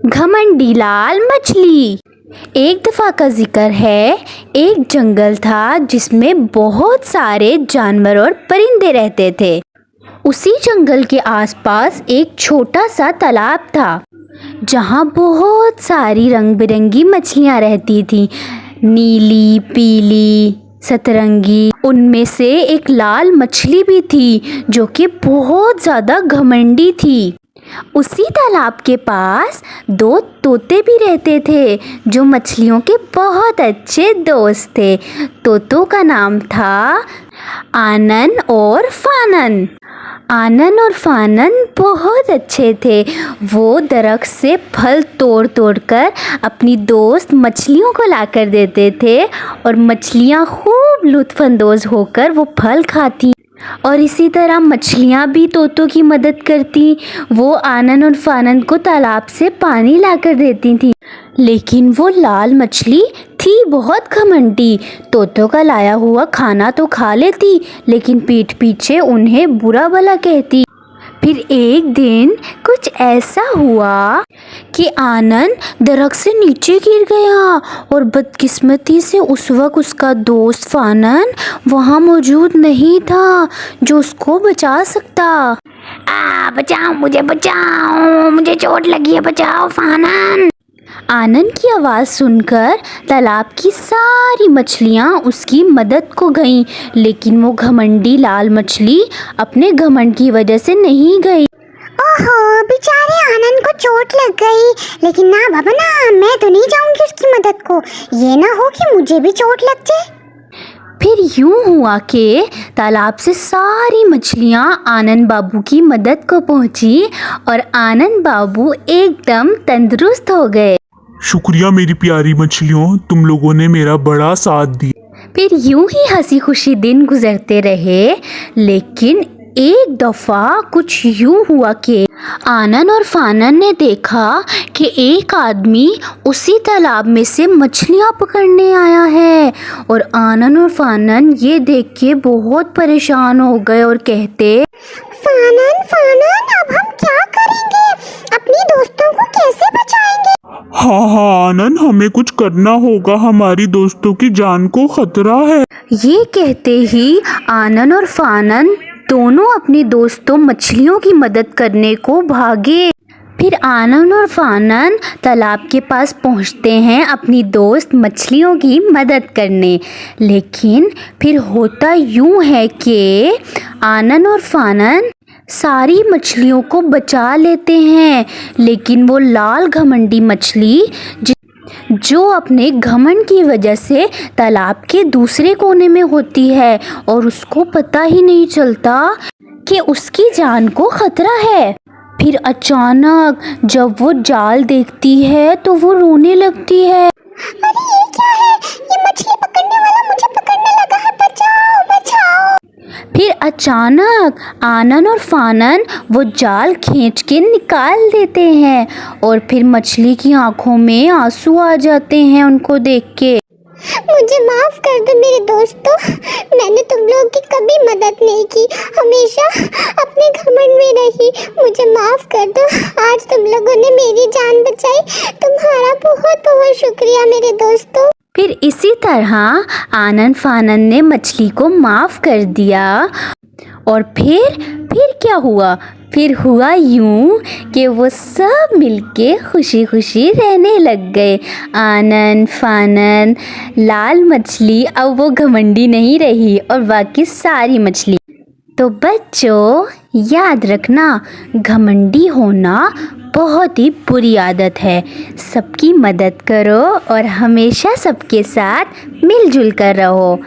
घमंडी लाल मछली। एक दफ़ा का जिक्र है, एक जंगल था जिसमें बहुत सारे जानवर और परिंदे रहते थे। उसी जंगल के आसपास एक छोटा सा तालाब था जहाँ बहुत सारी रंग बिरंगी मछलियाँ रहती थीं, नीली, पीली, सतरंगी। उनमें से एक लाल मछली भी थी जो कि बहुत ज़्यादा घमंडी थी। उसी तालाब के पास दो तोते भी रहते थे जो मछलियों के बहुत अच्छे दोस्त थे। तोतों का नाम था आनन और फानन। आनन और फानन बहुत अच्छे थे। वो दरख्त से फल तोड़ तोड़ कर अपनी दोस्त मछलियों को लाकर देते थे और मछलियाँ खूब लुत्फ़अंदोज़ होकर वो फल खाती और इसी तरह मछलियाँ भी तोतों की मदद करती। वो आनन और फानन को तालाब से पानी लाकर देती थी, लेकिन वो लाल मछली थी बहुत घमंडी। तोतों का लाया हुआ खाना तो खा लेती, लेकिन पीठ पीछे उन्हें बुरा भला कहती। फिर एक दिन कुछ ऐसा हुआ कि आनन दरख्त से नीचे गिर गया और बदकिस्मती से उस वक्त उसका दोस्त फानन वहाँ मौजूद नहीं था जो उसको बचा सकता। बचाओ, मुझे चोट लगी है, बचाओ फानन। आनन की आवाज़ सुनकर तालाब की सारी मछलियाँ उसकी मदद को गईं, लेकिन वो घमंडी लाल मछली अपने घमंड की वजह से नहीं गई। ओहो, बेचारे आनन को चोट लग गई, लेकिन ना बाबा ना, मैं तो नहीं जाऊंगी उसकी मदद को। ये ना हो कि मुझे भी चोट लग जाए। फिर यूं हुआ कि तालाब से सारी मछलियाँ आनंद बाबू की मदद को पहुँची और आनंद बाबू एकदम तंदुरुस्त हो गए। शुक्रिया मेरी प्यारी मछलियों, तुम लोगों ने मेरा बड़ा साथ दिया। फिर यूं ही हंसी खुशी दिन गुजरते रहे, लेकिन एक दफ़ा कुछ यूं हुआ कि आनन और फानन ने देखा कि एक आदमी उसी तालाब में से मछलियां पकड़ने आया है और आनन और फानन ये देख के बहुत परेशान हो गए और कहते, फानन अब हम क्या करेंगे? अपनी दोस्तों को कैसे बचाएंगे? हाँ आनन, हमें कुछ करना होगा, हमारी दोस्तों की जान को खतरा है। ये कहते ही आनन और फानन दोनों अपनी दोस्तों मछलियों की मदद करने को भागे। फिर आनन और फानन तालाब के पास पहुंचते हैं अपनी दोस्त मछलियों की मदद करने, लेकिन फिर होता यूं है कि आनन और फानन सारी मछलियों को बचा लेते हैं, लेकिन वो लाल घमंडी मछली जो अपने घमंड की वजह से तालाब के दूसरे कोने में होती है और उसको पता ही नहीं चलता कि उसकी जान को खतरा है। फिर अचानक जब वो जाल देखती है तो वो रोने लगती है। अरे ये क्या है? ये मछली पकड़ने वाला मुझे पकड़ने लगा है, बचाओ बचाओ। फिर अचानक आनन और फानन वो जाल खींच के निकाल देते हैं और फिर मछली की आंखों में आंसू आ जाते हैं उनको देख के। मुझे माफ कर दो मेरे दोस्तों, मैंने तुम लोगों की कभी मदद नहीं की, हमेशा अपने घमंड में रही। मुझे माफ कर दो, आज तुम लोगों ने मेरी जान बचाई, तुम्हारा बहुत बहुत शुक्रिया मेरे दोस्तों। फिर इसी तरह आनन फानन ने मछली को माफ़ कर दिया और फिर क्या हुआ? फिर हुआ यूं कि वो सब मिलके खुशी खुशी रहने लग गए। आनन फानन लाल मछली अब वो घमंडी नहीं रही और बाकी सारी मछली। तो बच्चों याद रखना, घमंडी होना बहुत ही बुरी आदत है। सबकी मदद करो और हमेशा सबके साथ मिलजुल कर रहो।